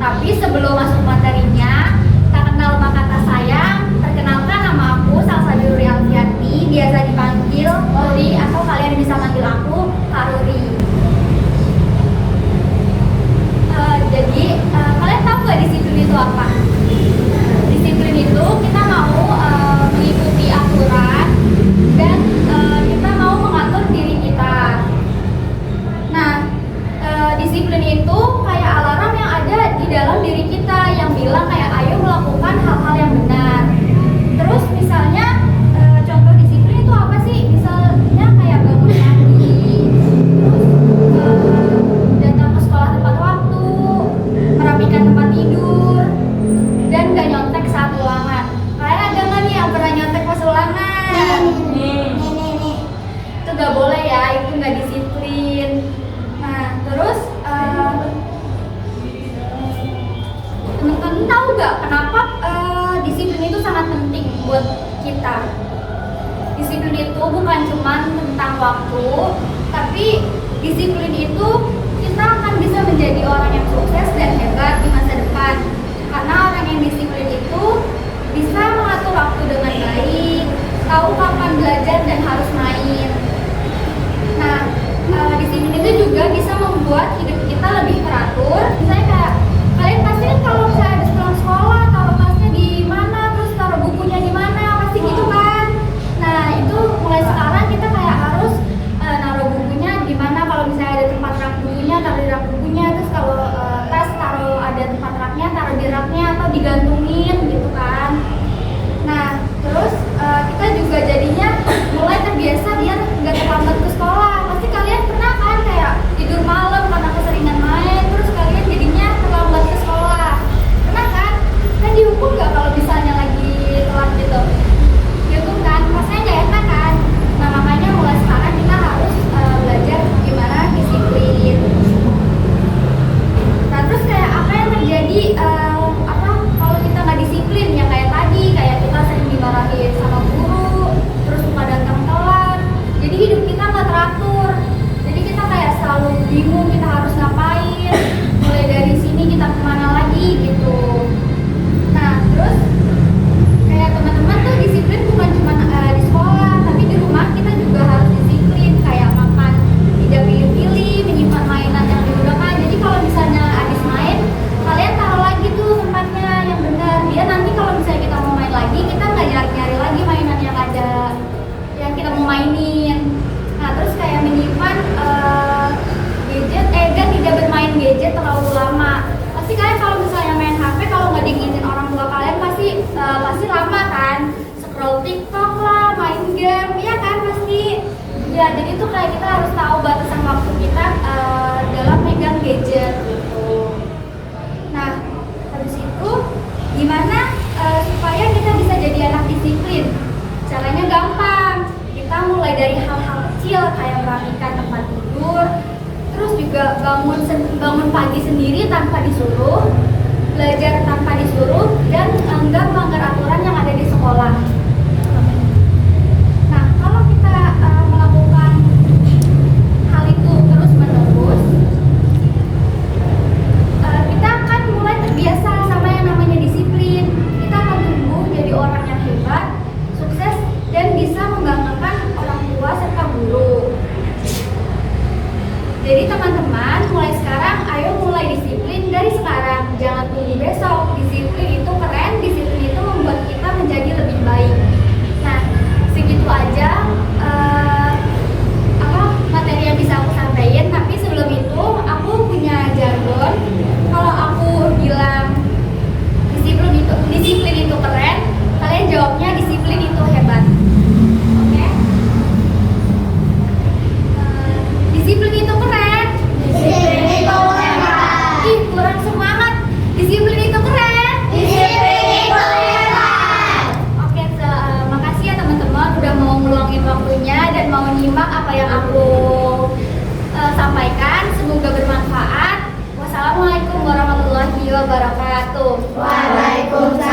Tapi sebelum masuk materinya, tak kenal maka tak sayang. Perkenalkan, nama aku Salsa Ruri Alfiati, biasa dipanggil Ruri atau kalian bisa panggil aku Kak Ruri. Kalian tahu nggak disiplin itu apa? Disiplin itu kita mau mengikuti aturan dan kita mau mengatur diri kita. Nah, disiplin itu kayak alarm yang ada di dalam diri kita yang bilang kayak ayo melakukan hal-hal yang benar. Terus misalnya contoh disiplin itu apa sih? Misalnya kayak bangun pagi, terus datang ke sekolah tepat waktu, merapikan tempat tidur, dan gak nyontek saat ulangan. Kalian ada nggak nih yang pernah nyontek pas ulangan? Itu gak boleh ya, itu gak disiplin. Nah, terus teman-teman tahu gak kenapa disiplin itu sangat penting buat kita? Disiplin itu bukan cuma tentang waktu, tapi disiplin itu kita akan bisa menjadi orang yang sukses dan hebat di masa depan. Karena orang yang disiplin itu bisa mengatur waktu dengan baik, tahu kapan belajar dan harus main. Nah, disiplin itu juga bisa membuat hidup kita lebih teratur. Misalnya kayak kalian pasti kan kalau misalnya habis pulang sekolah taruh tasnya di mana, terus taruh bukunya di mana, pasti gitu kan. Nah, itu mulai sekarang kita kayak harus naruh bukunya di mana. Kalau misalnya ada tempat rak bukunya, taruh di rak bukunya. Terus kalau tas taruh ada tempat raknya, taruh di raknya atau digantungin gitu kan. Nah, terus kita juga jadinya mulai terbiasa biar nggak terlambat ke sekolah. Pasti kalian pernah kan kayak tidur malam karena keseringan main, terus kalian jadinya terlambat ke sekolah. Pernah kan? Kan dihukum nggak kalau misalnya lagi telat gitu? Dihukum kan? Rasanya nggak enak kan? Nah, makanya mulai sekarang kita harus belajar gimana disiplin. Nah, terus kayak apa yang terjadi kalau kita nggak disiplin? Ya kayak tadi, kayak kita sering dimarahin sama guru, terus suka datang telat. Jadi hidup kita nggak teratur. Jadi kita kayak selalu bingung kita harus ngapain. Mulai dari sini kita kemana lagi gitu. Nah, terus kayak teman-teman tuh disiplin bukan cuma di sekolah, tapi di rumah kita juga harus disiplin. Kayak makan tidak pilih-pilih, menyimpan mainan yang digunakan. Jadi kalau misalnya habis main, kalian taruh lagi tuh tempatnya yang benar. Biar nanti kalau misalnya kita mau main lagi, kita nggak nyari-nyari lagi mainan yang ada yang kita mau mainin. Nah, terus kayak menyimpan gadget, dan tidak bermain gadget terlalu lama. Pasti kalian kalau misalnya main HP, kalau nggak diizinin orang tua kalian pasti lama kan, scroll TikTok lah, main game, ya kan pasti. Ya, jadi tuh kayak kita harus tahu batasan waktu kita dalam megang gadget gitu. Nah, habis itu gimana supaya kita bisa jadi anak disiplin? Caranya gampang. Kita mulai dari hal-hal kecil kayak merapikan tempat tidur, terus juga bangun pagi sendiri tanpa disuruh, belajar tanpa disuruh, dan enggak melanggar aturan yang ada di sekolah. Nah, kalau kita melakukan hal itu terus-menerus, kita akan mulai terbiasa sama yang namanya disiplin. Kita akan tumbuh jadi orang yang hebat, sukses, dan bisa membanggakan orang tua serta guru. Jadi teman-teman, mulai sekarang ayo mulai disiplin dari sekarang. Jangan tunggu besok. Disiplin itu keren, disiplin itu membuat kita menjadi lebih baik. Nah, segitu aja materi yang bisa aku sampaikan. Tapi sebelum itu aku punya jargon. Kalau aku bilang disiplin itu keren, kalian jawabnya disiplin itu hebat. Oke? Disiplin itu keren. Disiplin itu hebat. Ih, kurang semangat. Disiplin itu keren. Disiplin itu hebat. Oke, makasih ya teman-teman udah mau meluangin waktunya dan mau nyimak apa yang aku sampaikan. Semoga bermanfaat. Wassalamualaikum warahmatullahi wabarakatuh. Waalaikumsalam.